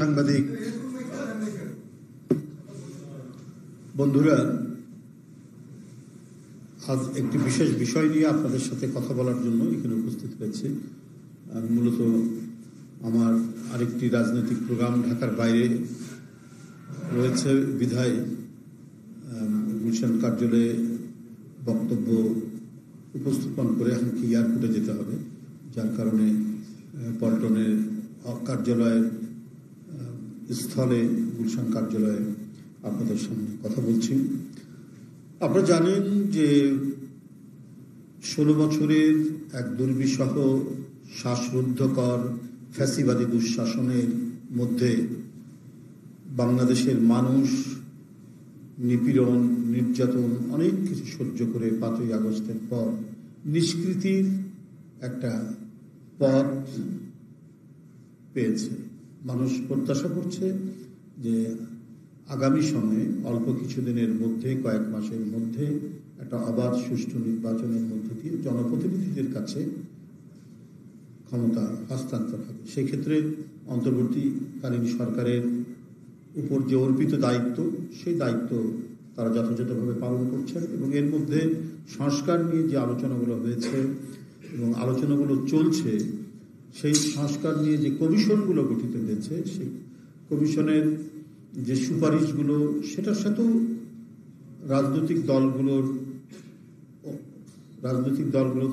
সাংবাদিক বন্ধুরা, আজ একটি বিশেষ বিষয় নিয়ে আপনাদের সাথে কথা বলার জন্য এখানে উপস্থিত হয়েছি। আমি মূলত আমার আরেকটি রাজনৈতিক প্রোগ্রাম ঢাকার বাইরে রয়েছে বিধায় গুলশান কার্যালয়ে বক্তব্য উপস্থাপন করে আমাকে এয়ারপোর্টে যেতে হবে, যার কারণে পল্টনের কার্যালয়ের স্থলে গুলশান কার্যালয়ে আপনাদের সামনে কথা বলছি। আপনারা জানেন যে 16 বছরের এক দুর্বিষহ শ্বাসরুদ্ধকর ফ্যাসিবাদী দুঃশাসনের মধ্যে বাংলাদেশের মানুষ নিপীড়ন, নির্যাতন, অনেক কিছু সহ্য করে 5ই আগস্টের পর নিষ্কৃতির একটা পথ পেয়েছে। মানুষ প্রত্যাশা করছে যে আগামী সময়ে অল্প কিছুদিনের মধ্যে, কয়েক মাসের মধ্যে একটা অবাধ সুষ্ঠু নির্বাচনের মধ্যে দিয়ে জনপ্রতিনিধিদের কাছে ক্ষমতা হস্তান্তর হবে। সেক্ষেত্রে অন্তর্বর্তীকালীন সরকারের উপর যে অর্পিত দায়িত্ব, সেই দায়িত্ব তারা যথাযথভাবে পালন করছেন এবং এর মধ্যে সংস্কার নিয়ে যে আলোচনাগুলো হয়েছে এবং আলোচনাগুলো চলছে, সেই সংস্কার নিয়ে যে কমিশনগুলো গঠিত হয়েছে, সেই কমিশনের যে সুপারিশগুলো, সেটার সাথেও রাজনৈতিক দলগুলো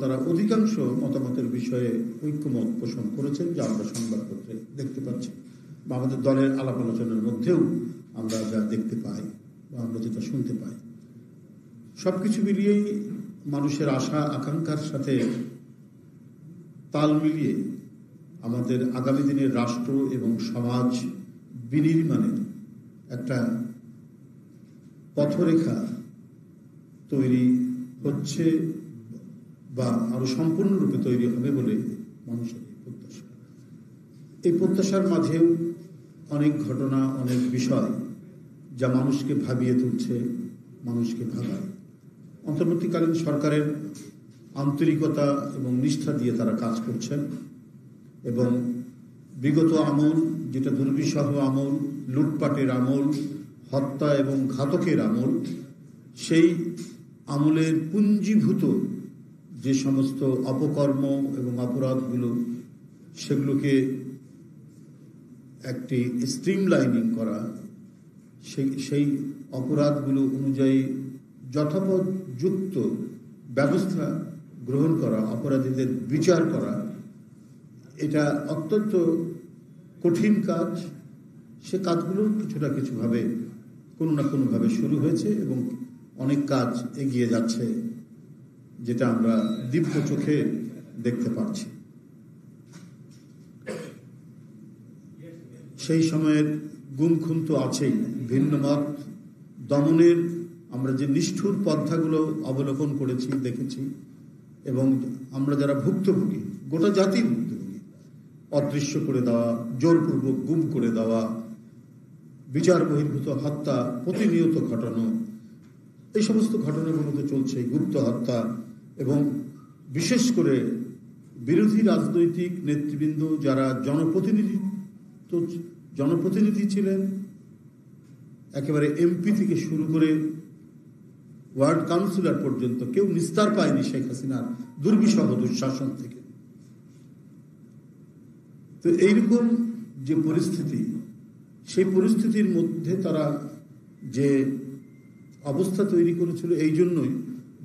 তারা অধিকাংশ মতামতের বিষয়ে ঐক্যমত পোষণ করেছেন, যা আমরা সংবাদপত্রে দেখতে পাচ্ছি বা আমাদের দলের আলাপ আলোচনার মধ্যেও আমরা যা দেখতে পাই বা আমরা যেটা শুনতে পাই। সবকিছু মিলিয়েই মানুষের আশা আকাঙ্ক্ষার সাথে তাল মিলিয়ে আমাদের আগামী দিনের রাষ্ট্র এবং সমাজ বিনির্মাণের একটা পথরেখা তৈরি হচ্ছে বা আরো সম্পূর্ণরূপে তৈরি হবে বলে মানুষের প্রত্যাশা। এই প্রত্যাশার মাঝেও অনেক ঘটনা, অনেক বিষয় যা মানুষকে ভাবিয়ে তুলছে, মানুষকে ভাবায়। অন্তর্বর্তীকালীন সরকারের আন্তরিকতা এবং নিষ্ঠা দিয়ে তারা কাজ করছেন এবং বিগত আমল, যেটা দুর্বিষহ আমল, লুটপাটের আমল, হত্যা এবং ঘাতকের আমল, সেই আমলের পুঞ্জীভূত যে সমস্ত অপকর্ম এবং অপরাধগুলো, সেগুলোকে একটি স্ট্রিমলাইনিং করা, সেই অপরাধগুলো অনুযায়ী যথোপযুক্ত ব্যবস্থা গ্রহণ করা, অপরাধীদের বিচার করা, এটা অত্যন্ত কঠিন কাজ। সে কাজগুলো কিছুভাবে কোনো না কোনোভাবে শুরু হয়েছে এবং অনেক কাজ এগিয়ে যাচ্ছে, যেটা আমরা দিব্য চোখে দেখতে পাচ্ছি। সেই সময়ের গুম খুন তো আছেই। ভিন্ন মত দমনের আমরা যে নিষ্ঠুর পন্থাগুলো অবলোকন করেছি, দেখেছি, এবং আমরা যারা ভুক্তভোগী, গোটা জাতি ভুক্তভোগী, অদৃশ্য করে দেওয়া, জোরপূর্বক গুম করে দেওয়া, বিচার বহির্ভূত হত্যা প্রতিনিয়ত ঘটানো, এই সমস্ত ঘটনাগুলো তো চলছে। গুপ্ত হত্যা এবং বিশেষ করে বিরোধী রাজনৈতিক নেতৃবৃন্দ যারা জনপ্রতিনিধি ছিলেন, একেবারে এমপি থেকে শুরু করে ওয়ার্ড কাউন্সিলর পর্যন্ত কেউ নিস্তার পায়নি শেখ হাসিনার দুর্বিষহ দুঃশাসন থেকে। তো এইরকম যে পরিস্থিতি, সেই পরিস্থিতির মধ্যে তারা যে অবস্থা তৈরি করেছিল, এই জন্যই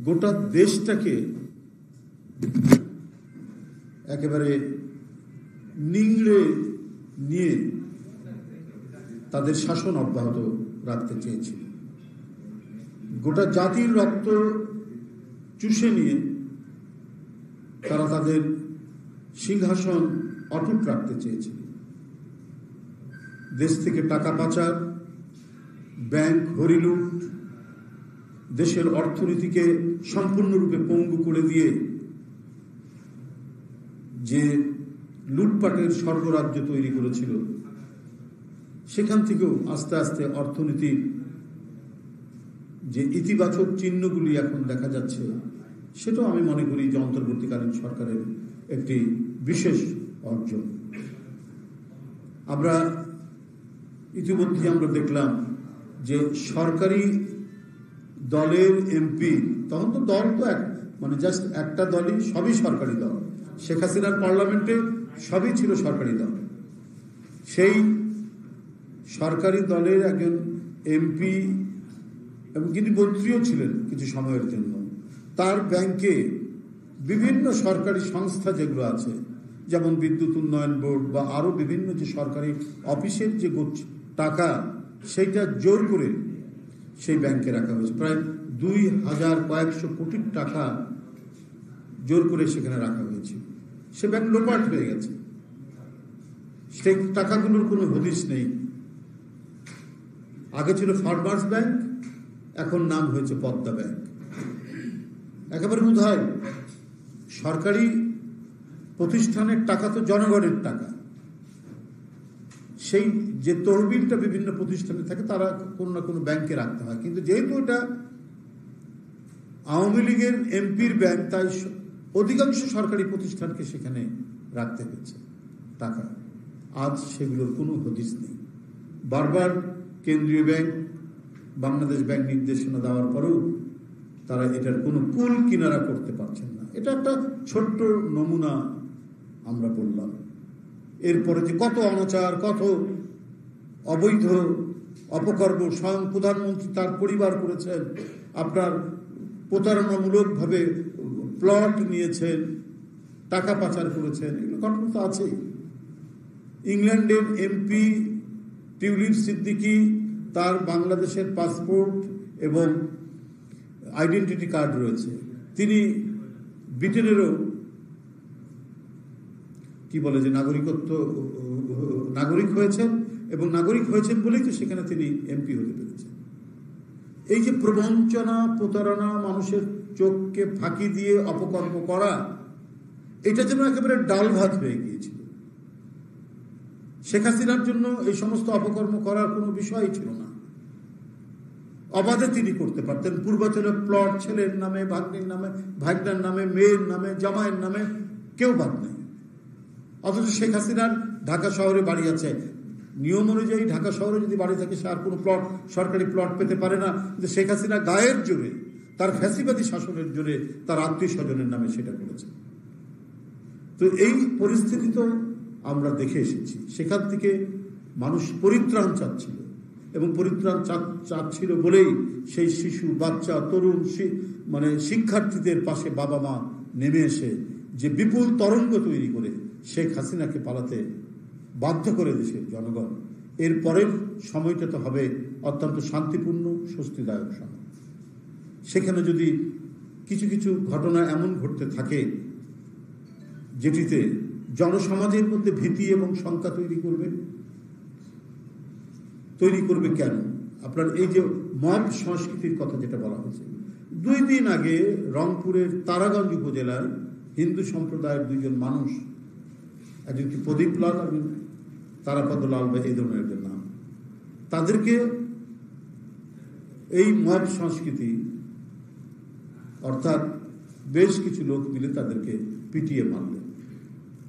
গোটা দেশটাকে একেবারে নিংড়ে নিয়ে তাদের শাসন অব্যাহত রাখতে চেয়েছিল। গোটা জাতির রক্ত চুষে নিয়ে তারা তাদের সিংহাসন অটুট রাখতে চেয়েছিল। দেশ থেকে টাকা পাচার, ব্যাংক হরিলুট, দেশের অর্থনীতিকে সম্পূর্ণরূপে পঙ্গু করে দিয়ে যে লুটপাটের স্বর্গরাজ্য তৈরি করেছিল, সেখান থেকেও আস্তে আস্তে অর্থনীতির যে ইতিবাচক চিহ্নগুলি এখন দেখা যাচ্ছে, সেটাও আমি মনে করি যে অন্তর্বর্তীকালীন সরকারের একটি বিশেষ অর্জন। আমরা ইতিমধ্যে আমরা দেখলাম যে সরকারি দলের এমপি, তখন তো দল তো মানে জাস্ট একটা দলই, সবই সরকারি দল। শেখ হাসিনার পার্লামেন্টে সবই ছিল সরকারি দল। সেই সরকারি দলের একজন এমপি এবং তিনি মন্ত্রীও ছিলেন কিছু সময়ের জন্য, তার ব্যাংকে বিভিন্ন সরকারি সংস্থা যেগুলো আছে, যেমন বিদ্যুৎ উন্নয়ন বোর্ড বা আরো বিভিন্ন যে সরকারি অফিসের যে টাকা, সেইটা জোর করে সেই ব্যাংকে রাখা হয়েছে। প্রায় 2000 কয়েকশো কোটি টাকা জোর করে সেখানে রাখা হয়েছে। সে ব্যাংক লোপাট হয়ে গেছে, সেই টাকাগুলোর কোনো হদিশ নেই। আগে ছিল ফার্মার্স ব্যাংক, এখন নাম হয়েছে পদ্মা ব্যাংক। একেবারে উদাহরণ, সরকারি প্রতিষ্ঠানের টাকা তো জনগণের টাকা, সেই যে তহবিলটা বিভিন্ন প্রতিষ্ঠানে থাকে তারা কোনো না কোনো ব্যাংকে রাখতে হয়, কিন্তু যেহেতু এটা আওয়ামী লীগের এমপির ব্যাংক, তাই অধিকাংশ সরকারি প্রতিষ্ঠানকে সেখানে রাখতে হয়েছে টাকা। আজ সেগুলোর কোনো হদিস নেই। বারবার কেন্দ্রীয় ব্যাংক, বাংলাদেশ ব্যাংক নির্দেশনা দেওয়ার পরেও তারা এটার কোনো কুল কিনারা করতে পারছেন না। এটা একটা ছোট্ট নমুনা আমরা বললাম। এরপরে যে কত অনাচার, কত অবৈধ অপকর্ম স্বয়ং প্রধানমন্ত্রী তার পরিবার করেছেন, আপনার প্রতারণামূলকভাবে প্লট নিয়েছেন, টাকা পাচার করেছেন, এগুলো ঘটনা তো আছেই। ইংল্যান্ডের এমপি টিউলিপ সিদ্দিকী, তার বাংলাদেশের পাসপোর্ট এবং আইডেন্টিটি কার্ড রয়েছে। তিনি ব্রিটেনেরও কি বলে যে নাগরিক হয়েছেন, এবং নাগরিক হয়েছেন বলেই তো সেখানে তিনি এমপি হতে পেরেছেন। এই যে প্রবঞ্চনা, প্রতারণা, মানুষের চোখকে ফাঁকি দিয়ে অপকর্ম করা, এটা যেন একেবারে ডাল ভাত হয়ে গিয়েছিল। শেখ হাসিনার জন্য এই সমস্ত অপকর্ম করার কোনো বিষয়ই ছিল না। অবাধে তিনি করতে পারতেন। পূর্বাচলে প্লট ছেলের নামে, ভাগ্নের নামে, ভাগ্নার নামে, মেয়ের নামে, জামাইয়ের নামে, কেউ বাদ নেই। অথচ শেখ হাসিনার ঢাকা শহরে বাড়ি আছে, নিয়ম অনুযায়ী ঢাকা শহরে যদি বাড়ি থাকে সে আর কোনো প্লট, সরকারি প্লট পেতে পারে না। কিন্তু শেখ হাসিনা গায়ের জোরে, তার ফ্যাসিবাদী শাসনের জোরে তার আত্মীয় স্বজনের নামে সেটা করেছে। তো এই পরিস্থিতি তো আমরা দেখে এসেছি। সেখান থেকে মানুষ পরিত্রাণ চাচ্ছিল, এবং পরিত্রাণ চাচ্ছিল বলেই সেই শিশু, বাচ্চা, তরুণ, মানে শিক্ষার্থীদের পাশে বাবা মা নেমে এসে যে বিপুল তরঙ্গ তৈরি করে শেখ হাসিনাকে পালাতে বাধ্য করে দেশের জনগণ। এর পরের সময়টা তো হবে অত্যন্ত শান্তিপূর্ণ, স্বস্তিদায়ক সময়। সেখানে যদি কিছু কিছু ঘটনা এমন ঘটতে থাকে যেটিতে জনসমাজের মধ্যে ভীতি এবং শঙ্কা তৈরি করবে কেন? আপনার এই যে মব সংস্কৃতির কথা যেটা বলা হয়েছে, 2 দিন আগে রংপুরের তারাগঞ্জ উপজেলায় হিন্দু সম্প্রদায়ের 2 জন মানুষ, একজন কি প্রদীপ লাল, একজন তারাপদ লাল বা এই ধরনের একজন নাম, তাদেরকে এই মব সংস্কৃতি অর্থাৎ বেশ কিছু লোক মিলে তাদেরকে পিটিয়ে মারলেন।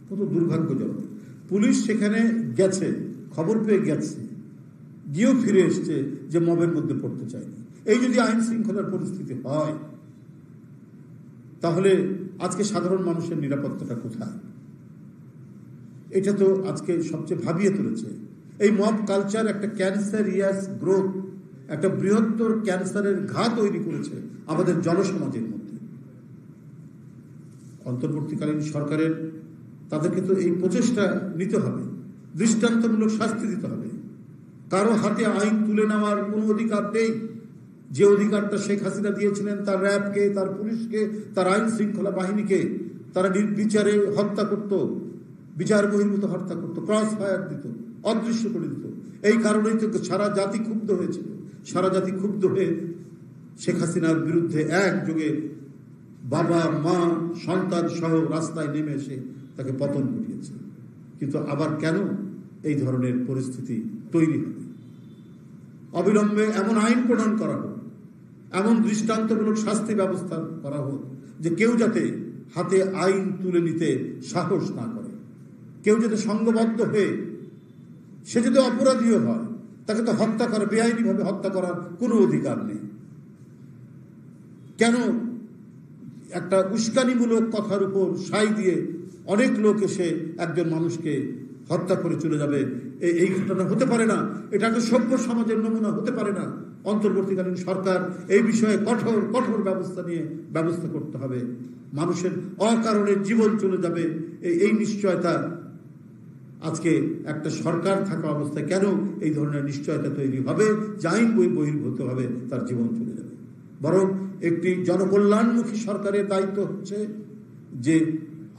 কত দুর্ভাগ্যজনক। পুলিশ সেখানে গেছে, খবর পেয়ে গেছে, গিয়েও ফিরে এসছে যে মবের মধ্যে পড়তে চায়নি। এই যদি আইন শৃঙ্খলার পরিস্থিতি হয়, তাহলে আজকে সাধারণ মানুষের নিরাপত্তাটা কোথায়? এটা তো আজকে সবচেয়ে ভাবিয়ে তুলেছে। এই মব কালচার একটা ক্যান্সারিয়াস গ্রোথ, একটা বৃহত্তর ক্যান্সারের ঘা তৈরি করেছে আমাদের জনসমাজের মধ্যে। অন্তর্বর্তীকালীন সরকারের তাদেরকে তো এই প্রচেষ্টা নিতে হবে, দৃষ্টান্তমূলক শাস্তি দিতে হবে। কারো হাতে আইন তুলে নেওয়ার কোনো অধিকার নেই। যে অধিকারটা শেখ হাসিনা দিয়েছিলেন তার র্যাবকে, তার পুলিশকে, তার আইন শৃঙ্খলা বাহিনীকে, তারা নির্বিচারে হত্যা করত, বিচার বহির্ভূত হত্যা করত, ক্রস ফায়ার দিত, অদৃশ্য করে দিত। এই কারণেই তো সারা জাতি ক্ষুব্ধ হয়েছিল। সারা জাতি ক্ষুব্ধ হয়ে শেখ হাসিনার বিরুদ্ধে একযোগে বাবা, মা, সন্তান সহ রাস্তায় নেমে এসে তাকে পতন ঘটিয়েছে। কিন্তু আবার কেন এই ধরনের পরিস্থিতি তৈরি হবে? অবিলম্বে এমন আইন প্রণয়ন করা হোক, এমন দৃষ্টান্তমূলক শাস্তি ব্যবস্থা করা হোক যে কেউ যাতে হাতে আইন তুলে নিতে সাহস না করে, কেউ যাতে সংঘবদ্ধ হয়ে, সে যদি অপরাধীও হয় তাকে তো হত্যা করা, বেআইনিভাবে হত্যা করার কোনো অধিকার নেই। কেন একটা উস্কানিমূলক কথার উপর সাই দিয়ে অনেক লোক এসে একজন মানুষকে হত্যা করে চলে যাবে? এই ঘটনা হতে পারে না। এটা একটা সভ্য সমাজের নমুনা হতে পারে না। অন্তর্বর্তীকালীন সরকার এই বিষয়ে কঠোর কঠোর ব্যবস্থা করতে হবে। মানুষের অকারণে জীবন চলে যাবে, এই নিশ্চয়তা আজকে একটা সরকার থাকা অবস্থায় কেন এই ধরনের নিশ্চয়তা তৈরি হবে যে আইন বহির্ভূত হবে তার জীবন চলে যাবে? বরং একটি জনকল্যাণমুখী সরকারের দায়িত্ব হচ্ছে যে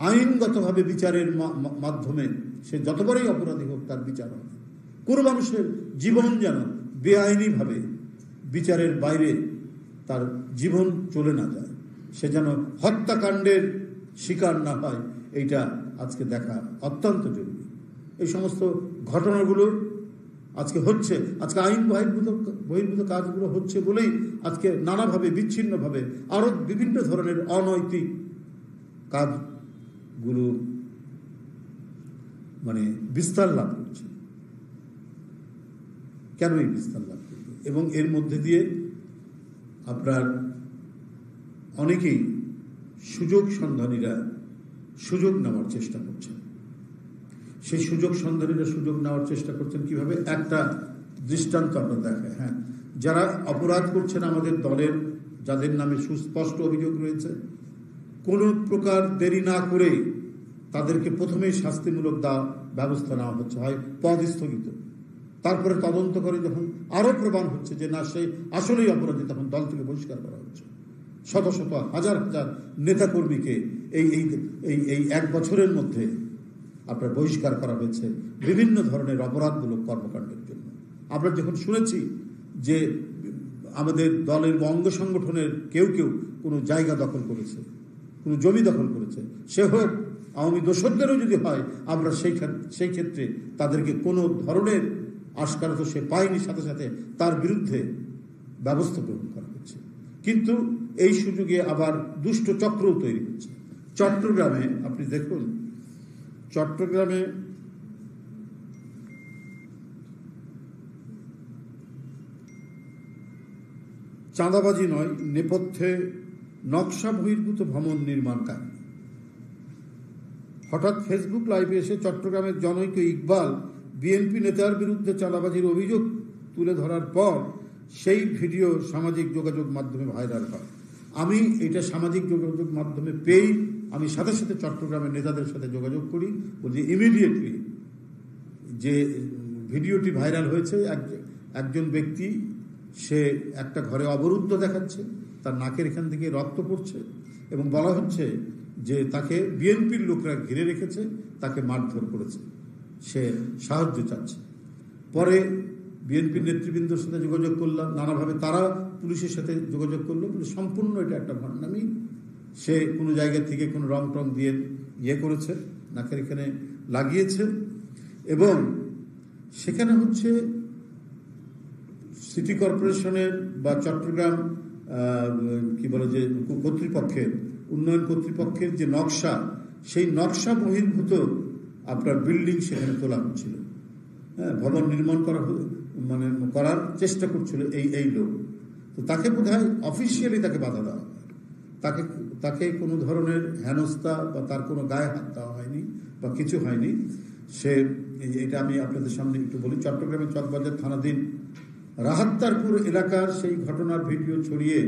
আইনগতভাবে বিচারের মাধ্যমে সে যত বড়ই অপরাধী হোক তার বিচার হবে। কোনো মানুষের জীবন যেন বেআইনিভাবে বিচারের বাইরে তার জীবন চলে না যায়, সে যেন হত্যাকাণ্ডের শিকার না হয়, এইটা আজকে দেখা অত্যন্ত জরুরি। এই সমস্ত ঘটনাগুলো আজকে হচ্ছে, আজকে আইন বহির্ভূত কাজগুলো হচ্ছে বলেই আজকে নানাভাবে বিচ্ছিন্নভাবে আরো বিভিন্ন ধরনের অনৈতিক কাজগুলো মানে বিস্তার লাভ করছে। কেন এই বিস্তার লাভ করবে? এবং এর মধ্যে দিয়ে আপনার অনেকেই সুযোগ সন্ধানীরা সুযোগ নেওয়ার চেষ্টা করছেন। সেই সুযোগ সন্ধানীরা সুযোগ নেওয়ার চেষ্টা করছেন কিভাবে? একটা দৃষ্টান্ত আপনার দেখায়। হ্যাঁ, যারা অপরাধ করছেন আমাদের দলের, যাদের নামে সুস্পষ্ট অভিযোগ রয়েছে, কোন প্রকার দেরি না করে তাদেরকে প্রথমেই শাস্তিমূলক ব্যবস্থা নেওয়া হচ্ছে, হয় পদ স্থগিত, তারপরে তদন্ত করে যখন আরো প্রমাণ হচ্ছে যে না সে আসলেই অপরাধী, তখন দল থেকে বহিষ্কার করা হচ্ছে। শত শত হাজার হাজার নেতাকর্মীকে এই এক বছরের মধ্যে আপনার বহিষ্কার করা হয়েছে বিভিন্ন ধরনের অপরাধমূলক কর্মকাণ্ডের জন্য। আমরা যখন শুনেছি যে আমাদের দলের অঙ্গ সংগঠনের কেউ কোনো জায়গা দখল করেছে, কোনো জমি দখল করেছে, সে হোক আওয়ামী দোসরদেরও যদি হয়, আমরা সেই ক্ষেত্রে তাদেরকে কোনো ধরনের আশকারা তো সে পায়নি, সাথে সাথে তার বিরুদ্ধে ব্যবস্থা গ্রহণ করা হচ্ছে। কিন্তু এই সুযোগে আবার দুষ্ট চক্রও তৈরি হচ্ছে। চট্টগ্রামে আপনি দেখুন, চট্টগ্রামে চাঁদাবাজি নয়, নেপথ্যে নকশা বহির্ভূত ভবন নির্মাণ কাহিনী। হঠাৎ ফেসবুক লাইভে এসে চট্টগ্রামের জনৈক ইকবাল বিএনপি নেতার বিরুদ্ধে চাঁদাবাজির অভিযোগ তুলে ধরার পর সেই ভিডিও সামাজিক যোগাযোগ মাধ্যমে ভাইরাল হয়। আমি এটা সামাজিক যোগাযোগ মাধ্যমে পেয়েই আমি সাথে সাথে চট্টগ্রামের নেতাদের সাথে যোগাযোগ করি, বলছি ইমিডিয়েটলি যে ভিডিওটি ভাইরাল হয়েছে, একজন ব্যক্তি সে একটা ঘরে অবরুদ্ধ দেখাচ্ছে, তার নাকের এখান থেকে রক্ত পড়ছে এবং বলা হচ্ছে যে তাকে বিএনপির লোকরা ঘিরে রেখেছে, তাকে মারধর করেছে, সে সাহায্য চাচ্ছে। পরে বিএনপির নেতৃবৃন্দের সাথে যোগাযোগ করলাম, নানাভাবে তারা পুলিশের সাথে যোগাযোগ করলো, সম্পূর্ণ এটা একটা ভণ্ডামি। সে কোনো জায়গা থেকে কোনো রং টং দিয়ে করেছে, নাকের এখানে লাগিয়েছে, এবং সেখানে হচ্ছে সিটি কর্পোরেশনের বা চট্টগ্রাম কি বলে যে কর্তৃপক্ষের, উন্নয়ন কর্তৃপক্ষের যে নকশা, সেই নকশা বহির্ভূত আপনার বিল্ডিং সেখানে তোলা হচ্ছিল। হ্যাঁ, ভবন নির্মাণ করার চেষ্টা করছিল এই লোক। তো তাকে বোধহয় অফিসিয়ালি তাকে বাধা দেওয়া হয়, তাকে কোনো ধরনের হেনস্থা বা তার কোনো গায়ে হাত দেওয়া হয়নি বা কিছু হয়নি। সে এটা আমি আপনাদের সামনে একটু বলি। চট্টগ্রামের চকবাজার থানাধীন রাহাত্তারপুর এলাকার সেই ঘটনার ভিডিও ছড়িয়ে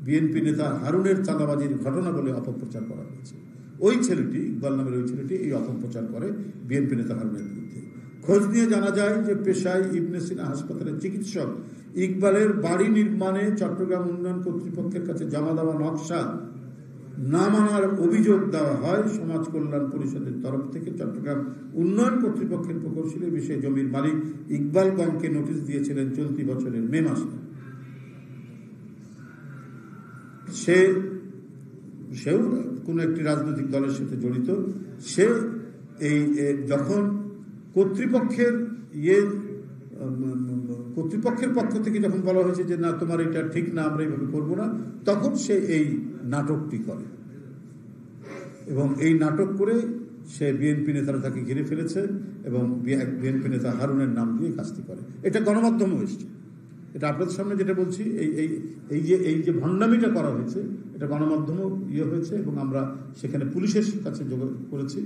বিএনপি নেতা হারুনের চাঁদাবাজির ঘটনা বলে অপপ্রচার করা হয়েছে। ওই ছেলেটি, ইকবাল নামের ওই ছেলেটি এই অপপ্রচার করে বিএনপি নেতা হারুনের বিরুদ্ধে। খোঁজ নিয়ে জানা যায় যে পেশায় ইবনে সিনা হাসপাতালের চিকিৎসক ইকবালের বাড়ি নির্মাণে চট্টগ্রাম উন্নয়ন কর্তৃপক্ষের কাছে জমা দেওয়া নকশা না মানার অভিযোগ দেওয়া হয় সমাজ কল্যাণ পরিষদের তরফ থেকে। চট্টগ্রাম উন্নয়ন কর্তৃপক্ষের প্রকৌশলী বিষয়ে জমির মালিক ইকবাল গংকে নোটিশ দিয়েছিলেন চলতি বছরের মে মাসে। সেও কোনো একটি রাজনৈতিক দলের সাথে জড়িত। সে যখন কর্তৃপক্ষের পক্ষ থেকে যখন বলা হয়েছে যে না তোমার এটা ঠিক না, আমরা এইভাবে করবো না, তখন সে এই নাটকটি করে এবং এই নাটক করে সে বিএনপি নেতারা তাকে ঘিরে ফেলেছে এবং বিএনপি নেতা হারুনের নাম দিয়ে কাজটি করে। এটা গণমাধ্যমে এসছে। এটা আপনাদের সামনে যেটা বলছি, এই যে ভণ্ডামিটা করা হয়েছে, এটা গণমাধ্যমও হয়েছে এবং আমরা সেখানে পুলিশের কাছে যোগাযোগ করেছি,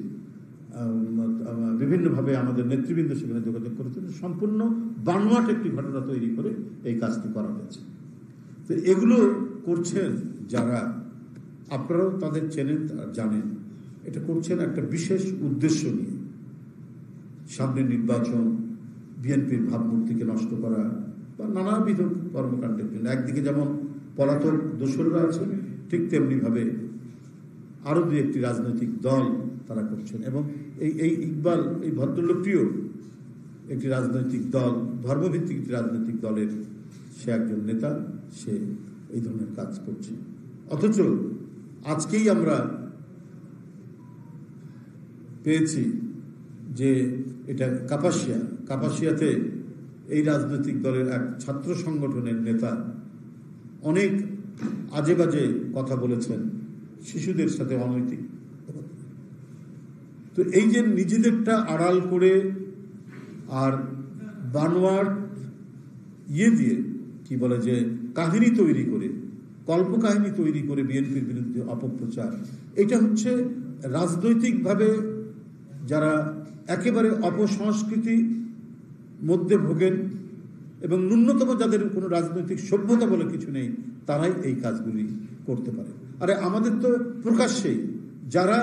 বিভিন্নভাবে আমাদের নেতৃবৃন্দ সেখানে যোগাযোগ করেছে। সম্পূর্ণ বানোয়াট একটি ঘটনা তৈরি করে এই কাজটি করা হয়েছে। তো এগুলো করছেন যারা, আপনারাও তাদের চেনেন, জানেন, এটা করছেন একটা বিশেষ উদ্দেশ্য নিয়ে। সামনে নির্বাচন, বিএনপির ভাবমূর্তিকে নষ্ট করা বা নানাবিধ কর্মকাণ্ডের জন্য। একদিকে যেমন পলাতক দোসররা আছেন, ঠিক তেমনিভাবে আরও দু একটি রাজনৈতিক দল তারা করছেন। এবং এই ইকবাল, এই ভদ্রলোকটিও একটি রাজনৈতিক দল, ধর্মভিত্তিক একটি রাজনৈতিক দলের সে একজন নেতা, সে এই ধরনের কাজ করছে। অথচ আজকেই আমরা পেয়েছি যে এটা কাপাসিয়াতে এই রাজনৈতিক দলের এক ছাত্র সংগঠনের নেতা অনেক আজে বাজে কথা বলেছেন, শিশুদের সাথে অনৈতিক। তো এই যে নিজেদেরটা আড়াল করে আর বানোয়ার দিয়ে কি বলে যে কাহিনী তৈরি করে, কল্পকাহিনী তৈরি করে বিএনপির বিরুদ্ধে অপপ্রচার, এটা হচ্ছে রাজনৈতিকভাবে যারা একেবারে অপসংস্কৃতি মধ্যে ভোগেন এবং ন্যূনতম যাদের কোনো রাজনৈতিক সভ্যতা বলে কিছু নেই, তারাই এই কাজগুলি করতে পারে। আরে আমাদের তো প্রকাশ্যেই যারা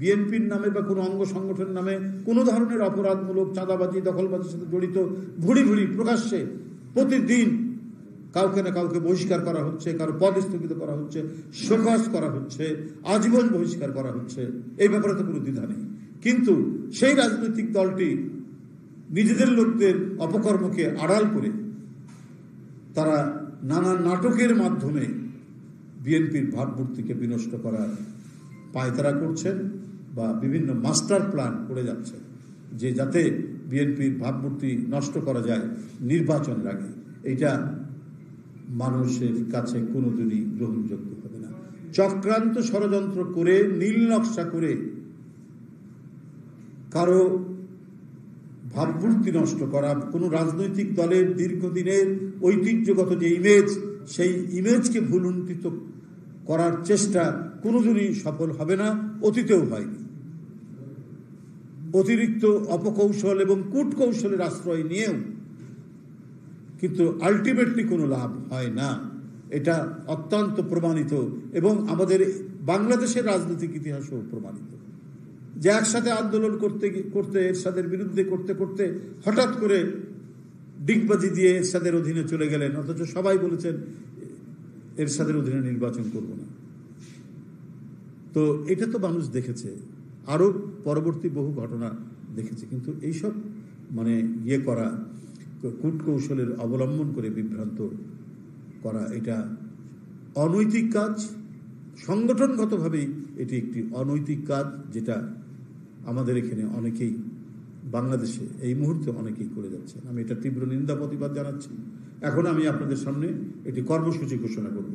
বিএনপির নামে বা কোনো অঙ্গ সংগঠনের নামে কোনো ধরনের অপরাধমূলক চাঁদাবাজি, দখলবাজির সাথে জড়িত ভুড়ি প্রকাশ্যে প্রতিদিন কাউকে না কাউকে বহিষ্কার করা হচ্ছে, কারো পদ স্থগিত করা হচ্ছে, শোকজ করা হচ্ছে, আজীবন বহিষ্কার করা হচ্ছে। এই ব্যাপারে তো কোনো দ্বিধা নেই। কিন্তু সেই রাজনৈতিক দলটি নিজেদের লোকদের অপকর্মকে আড়াল করে তারা নানা নাটকের মাধ্যমে বিএনপির ভাবমূর্তিকে বিনষ্ট করার পায়তারা করছেন বা বিভিন্ন মাস্টার প্ল্যান করে যাচ্ছে, যে যাতে বিএনপির ভাবমূর্তি নষ্ট করা যায় নির্বাচনের আগে। এটা মানুষের কাছে কোনোদিনই গ্রহণযোগ্য হবে না। চক্রান্ত ষড়যন্ত্র করে, নীল নকশা করে কারো ভাবমূর্তি নষ্ট করা, কোনো রাজনৈতিক দলের দীর্ঘদিনের ঐতিহ্যগত যে ইমেজ, সেই ইমেজকে ভুলুণ্ঠিত করার চেষ্টা কোনোদিনই সফল হবে না, অতীতেও হয়নি। অতিরিক্ত অপকৌশল এবং কূটকৌশলের আশ্রয় নিয়েও কিন্তু আলটিমেটলি কোনো লাভ হয় না। এটা অত্যন্ত প্রমাণিত এবং আমাদের বাংলাদেশের রাজনৈতিক ইতিহাসও প্রমাণিত যে একসাথে আন্দোলন করতে করতে, এরশাদের বিরুদ্ধে করতে করতে হঠাৎ করে ডিগবাজি দিয়ে এরশাদের অধীনে চলে গেলেন, অথচ সবাই বলেছেন এরশাদের অধীনে নির্বাচন করব না। তো এটা তো মানুষ দেখেছে, আরো পরবর্তী বহু ঘটনা দেখেছে। কিন্তু এইসব মানে করা, কূটকৌশলের অবলম্বন করে বিভ্রান্ত করা, এটা অনৈতিক কাজ। সংগঠনগতভাবেই এটি একটি অনৈতিক কাজ, যেটা আমাদের এখানে অনেকেই, বাংলাদেশে এই মুহূর্তে অনেকেই করে যাচ্ছে। আমি এটা তীব্র নিন্দা প্রতিবাদ জানাচ্ছি। এখন আমি আপনাদের সামনে একটি কর্মসূচি ঘোষণা করব।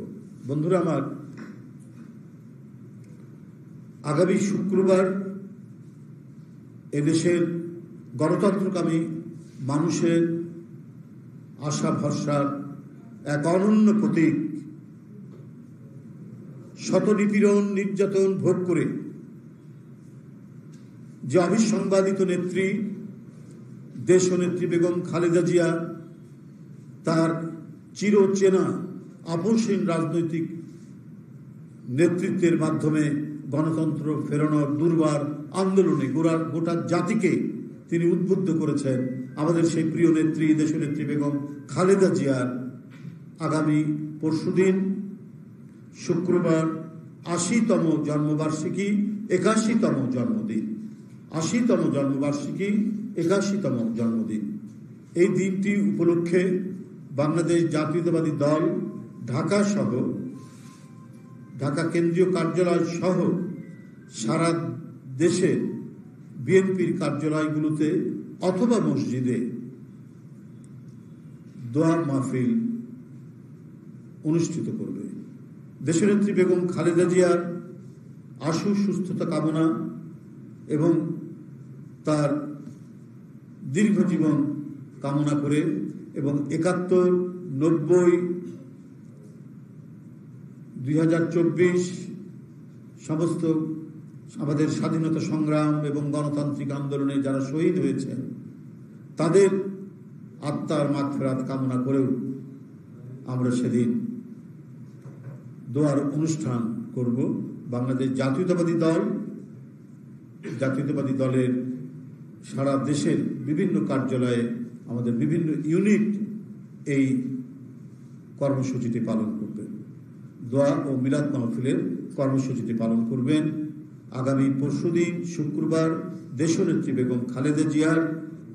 বন্ধুরা আমার, আগামী শুক্রবার এদেশের গণতন্ত্রকামী মানুষের আশা ভরসার এক অনন্য প্রতীক, শত নিপীড়ন নির্যাতন ভোগ করে যে অবিসংবাদিত নেত্রী, দেশনেত্রী বেগম খালেদা জিয়া তার চিরচেনা আপোষহীন রাজনৈতিক নেতৃত্বের মাধ্যমে গণতন্ত্র ফেরানোর দুর্বার আন্দোলনে গোটা জাতিকে তিনি উদ্বুদ্ধ করেছেন। আমাদের সেই প্রিয় নেত্রী, দেশনেত্রী বেগম খালেদা জিয়ার আগামী পরশুদিন শুক্রবার ৮০তম জন্মবার্ষিকী, ৮১তম জন্মদিন, ৮০তম জন্মবার্ষিকী, ৮১তম জন্মদিন। এই দিনটি উপলক্ষে বাংলাদেশ জাতীয়তাবাদী দল ঢাকা কেন্দ্রীয় কার্যালয় সহ সারা দেশে বিএনপির কার্যালয়গুলোতে অথবা মসজিদে দোয়া মাহফিল অনুষ্ঠিত করবে। দেশনেত্রী বেগম খালেদা জিয়ার আশু সুস্থতা কামনা এবং তার দীর্ঘ জীবন কামনা করে এবং ৭১, ৯০, ২০২৪ সমস্ত আমাদের স্বাধীনতা সংগ্রাম এবং গণতান্ত্রিক আন্দোলনে যারা শহীদ হয়েছে তাদের আত্মার মাগফিরাত কামনা করেও আমরা সেদিন দোয়ার অনুষ্ঠান করব। বাংলাদেশ জাতীয়তাবাদী দলের সারা দেশের বিভিন্ন কার্যালয়ে আমাদের বিভিন্ন ইউনিট এই কর্মসূচিটি পালন করবে। দোয়া ও মিলাদ মাহফিলের কর্মসূচিটি পালন করবেন। আগামী পরশুদিন শুক্রবার দেশনেত্রী বেগম খালেদা জিয়ার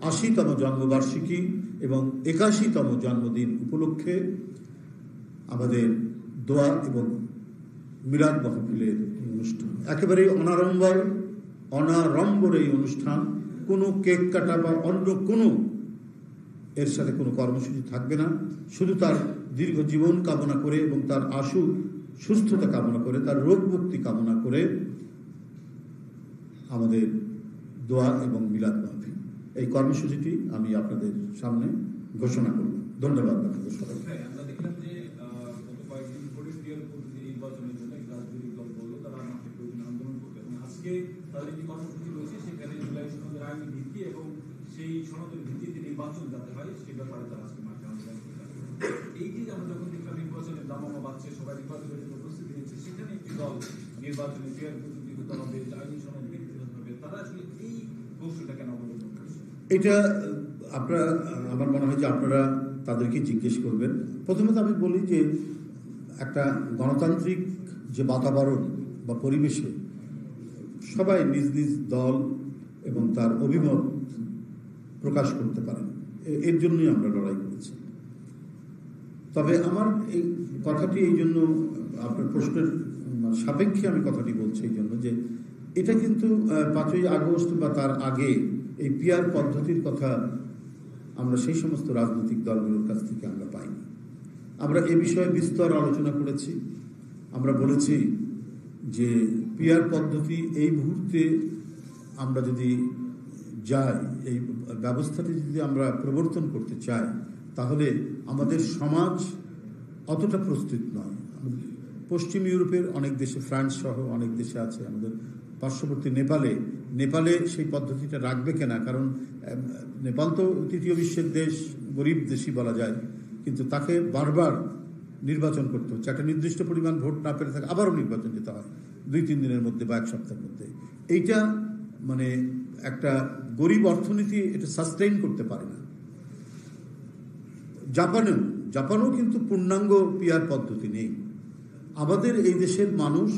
৮০তম জন্মবার্ষিকী এবং ৮১তম জন্মদিন উপলক্ষে আমাদের দোয়া এবং মিলাদ মাহফিলের অনুষ্ঠান একেবারেই অনাড়ম্বর এই অনুষ্ঠান। কোনো কেক কাটা বা অন্য কোনো এর সাথে কোনো কর্মসূচি থাকবে না। শুধু তার দীর্ঘ জীবন কামনা করে এবং তার আশু সুস্থতা কামনা করে, তার রোগ মুক্তি কামনা করে আমাদের দোয়া এবং মিলাদ মাহফিল এই কর্মসূচিটি আমি আপনাদের সামনে ঘোষণা করব। ধন্যবাদ আপনাদের সবাইকে। সেই সনদের ভিত্তিতে নির্বাচন যাতে হয় সে ব্যাপারে তারা আজকে মাঠে আন্দোলন করে। এই যে আমরা যখন দেখলাম নির্বাচনের দামামা বাড়ছে, সবাই নির্বাচনের জন্য প্রস্তুতি নিচ্ছে, সেখানে একটি দল নির্বাচনে ফেয়ার প্রস্তুতি হতে হবে, আইনি সনদ ভিত্তিতে হতে হবে, তারা আসলে এই কৌশলটা কেন অবলম্বন করছে? এটা আমার মনে হয় যে আপনারা তাদেরকে জিজ্ঞেস করবেন। প্রথমত আমি বলি যে একটা গণতান্ত্রিক যে বাতাবরণ বা পরিবেশে সবাই নিজ নিজ দল এবং তার অভিমত প্রকাশ করতে পারেন, এর জন্যই আমরা লড়াই করেছি। তবে আমার এই কথাটি এই জন্য আপনার প্রশ্নের সাপেক্ষে আমি কথাটি বলছি এই জন্য যে এটা কিন্তু ৫ই আগস্ট বা তার আগে এই পিআর পদ্ধতির কথা আমরা সেই সমস্ত রাজনৈতিক দলগুলোর কাছ থেকে আমরা পাইনি। আমরা এ বিষয়ে বিস্তর আলোচনা করেছি। আমরা বলেছি যে পিআর পদ্ধতি এই মুহূর্তে আমরা যদি যাই, এই ব্যবস্থাটি যদি আমরা প্রবর্তন করতে চাই, তাহলে আমাদের সমাজ অতটা প্রস্তুত নয়। পশ্চিম ইউরোপের অনেক দেশে, ফ্রান্স সহ অনেক দেশে আছে, আমাদের পার্শ্ববর্তী নেপালে সেই পদ্ধতিটা রাখবে কিনা, কারণ নেপাল তো তৃতীয় বিশ্বের দেশ, গরিব দেশই বলা যায়, কিন্তু তাকে বারবার নির্বাচন করতে হচ্ছে। একটা নির্দিষ্ট পরিমাণ ভোট না পেলে তাকে আবারও নির্বাচন যেতে হয় ২-৩ দিনের মধ্যে বা এক সপ্তাহের মধ্যে। এইটা মানে একটা গরিব অর্থনীতি এটা সাস্টেইন করতে পারে না। জাপানেও কিন্তু পূর্ণাঙ্গ পিআর পদ্ধতি নেই। আমাদের এই দেশের মানুষ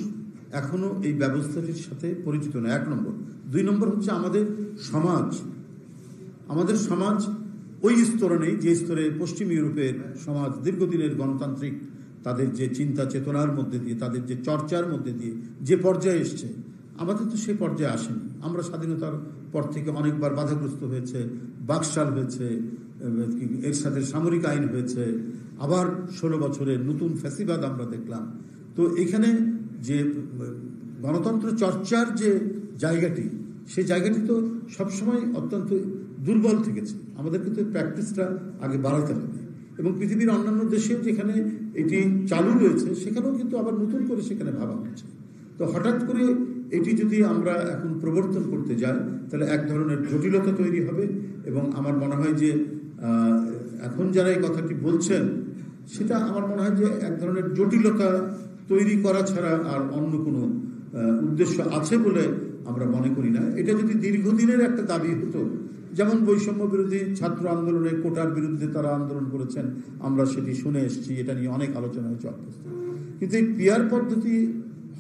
এখনো এই ব্যবস্থাটির সাথে পরিচিত নয়, ১ নম্বর। ২ নম্বর হচ্ছে আমাদের সমাজ ওই স্তরে নেই যে স্তরে পশ্চিম ইউরোপের সমাজ দীর্ঘদিনের গণতান্ত্রিক তাদের যে চিন্তা চেতনার মধ্যে দিয়ে, তাদের যে চর্চার মধ্যে দিয়ে যে পর্যায়ে এসছে, আমাদের তো সেই পর্যায়ে আসেনি। আমরা স্বাধীনতার পর থেকে অনেকবার বাধাগ্রস্ত হয়েছে, বাকশাল হয়েছে, এর সাথে সামরিক আইন হয়েছে, আবার ১৬ বছরের নতুন ফ্যাসিবাদ আমরা দেখলাম। তো এখানে যে গণতন্ত্র চর্চার যে জায়গাটি, সেই জায়গাটি তো সবসময় অত্যন্ত দুর্বল থেকেছে। আমাদের কিন্তু প্র্যাকটিসটা আগে বাড়াতে হবে। এবং পৃথিবীর অন্যান্য দেশেও যেখানে এটি চালু রয়েছে, সেখানেও কিন্তু আবার নতুন করে সেখানে ভাবা হচ্ছে। তো হঠাৎ করে এটি যদি আমরা এখন প্রবর্তন করতে যাই, তাহলে এক ধরনের জটিলতা তৈরি হবে। এবং আমার মনে হয় যে এখন যারা এই কথাটি বলছেন, সেটা আমার মনে হয় যে এক ধরনের জটিলতা তৈরি করা ছাড়া আর অন্য কোনো উদ্দেশ্য আছে বলে আমরা মনে করি না। এটা যদি দীর্ঘদিনের একটা দাবি হতো, যেমন বৈষম্য বিরোধী ছাত্র আন্দোলনে কোটার বিরুদ্ধে তারা আন্দোলন করেছেন, আমরা সেটি শুনে এসেছি, এটা নিয়ে অনেক আলোচনা হয়েছে অভ্যস্ত। কিন্তু এই পিআর পদ্ধতি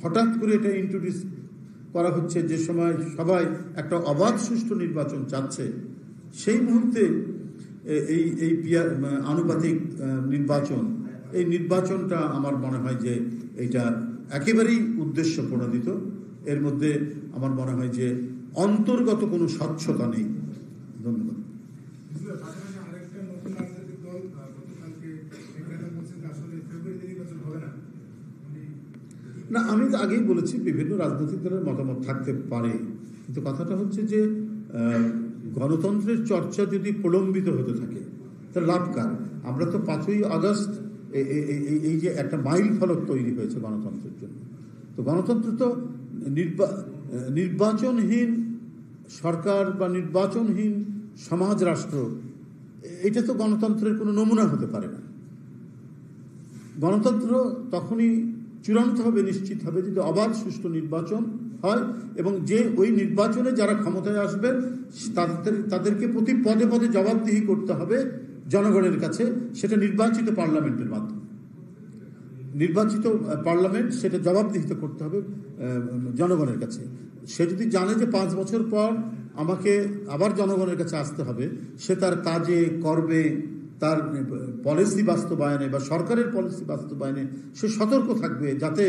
হঠাৎ করে এটা ইন্ট্রোডিউস করা হচ্ছে যে সময় সবাই একটা অবাধ সুষ্ঠু নির্বাচন চাচ্ছে, সেই মুহূর্তে এই পিআর আনুপাতিক এই নির্বাচনটা আমার মনে হয় যে এইটা একেবারেই উদ্দেশ্য প্রণোদিত। এর মধ্যে আমার মনে হয় যে অন্তর্গত কোনো স্বচ্ছতা নেই। ধন্যবাদ। না, আমি তো আগেই বলেছি বিভিন্ন রাজনৈতিক দলের মতামত থাকতে পারে, কিন্তু কথাটা হচ্ছে যে গণতন্ত্রের চর্চা যদি প্রলম্বিত হতে থাকে তাহলে লাভ কার? আমরা তো 5ই আগস্ট এই যে একটা মাইল ফলক তৈরি হয়েছে গণতন্ত্রের জন্য, তো গণতন্ত্র তো নির্বাচনহীন সরকার বা নির্বাচনহীন সমাজ রাষ্ট্র, এটা তো গণতন্ত্রের কোনো নমুনা হতে পারে না। গণতন্ত্র তখনই চূড়ান্ত হবে, নিশ্চিত হবে যদি অবাধ সুষ্ঠু নির্বাচন হয় এবং যে ওই নির্বাচনে যারা ক্ষমতায় আসবেন তাদেরকে প্রতি পদে পদে জবাবদিহি করতে হবে জনগণের কাছে, সেটা নির্বাচিত পার্লামেন্টের মাধ্যমে। নির্বাচিত পার্লামেন্ট সেটা জবাবদিহিত করতে হবে জনগণের কাছে। সে যদি জানে যে 5 বছর পর আমাকে আবার জনগণের কাছে আসতে হবে, সে তার কাজে কর্মে তার পলিসি বাস্তবায়নে বা সরকারের পলিসি বাস্তবায়নে সে সতর্ক থাকবে যাতে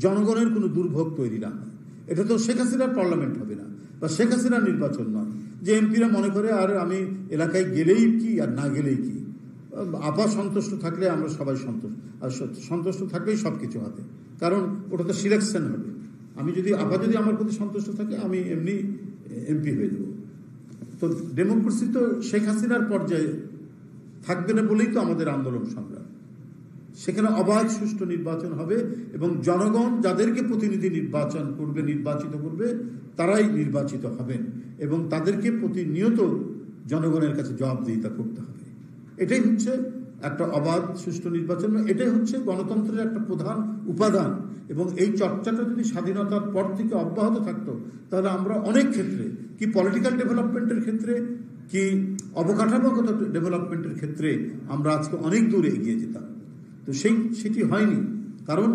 জনগণের কোনো দুর্ভোগ তৈরি না হয়। এটা তো শেখ হাসিনার পার্লামেন্ট হবে না বা শেখ হাসিনার নির্বাচন নয় যে এমপিরা মনে করে আর আমি এলাকায় গেলেই কি আর না গেলেই কি, আপা সন্তুষ্ট থাকলে আমরা সবাই সন্তুষ্ট, আর সন্তুষ্ট থাকলেই সব কিছু হবে, কারণ ওটা তো সিলেকশন হবে। আমি যদি আপা যদি আমার প্রতি সন্তুষ্ট থাকে আমি এমনি এমপি হয়ে যাব। তো ডেমোক্রেসি তো শেখ হাসিনার পর্যায়ে থাকবে না বলেই তো আমাদের আন্দোলন সংগ্রাম। সেখানে অবাধ সুষ্ঠু নির্বাচন হবে এবং জনগণ যাদেরকে প্রতিনিধি নির্বাচিত করবে তারাই নির্বাচিত হবেন এবং তাদেরকে প্রতিনিয়ত জনগণের কাছে জবাবদিহিতা করতে হবে। এটাই হচ্ছে একটা অবাধ সুষ্ঠু নির্বাচন, এটাই হচ্ছে গণতন্ত্রের একটা প্রধান উপাদান। এবং এই চর্চাটা যদি স্বাধীনতার পর থেকে অব্যাহত থাকতো তাহলে আমরা অনেক ক্ষেত্রে, কি পলিটিক্যাল ডেভেলপমেন্টের ক্ষেত্রে, কি অবকাঠামোগত ডেভেলপমেন্টের ক্ষেত্রে আমরা আজকে অনেক দূরে এগিয়ে যেতাম। তো সেটি হয়নি, কারণ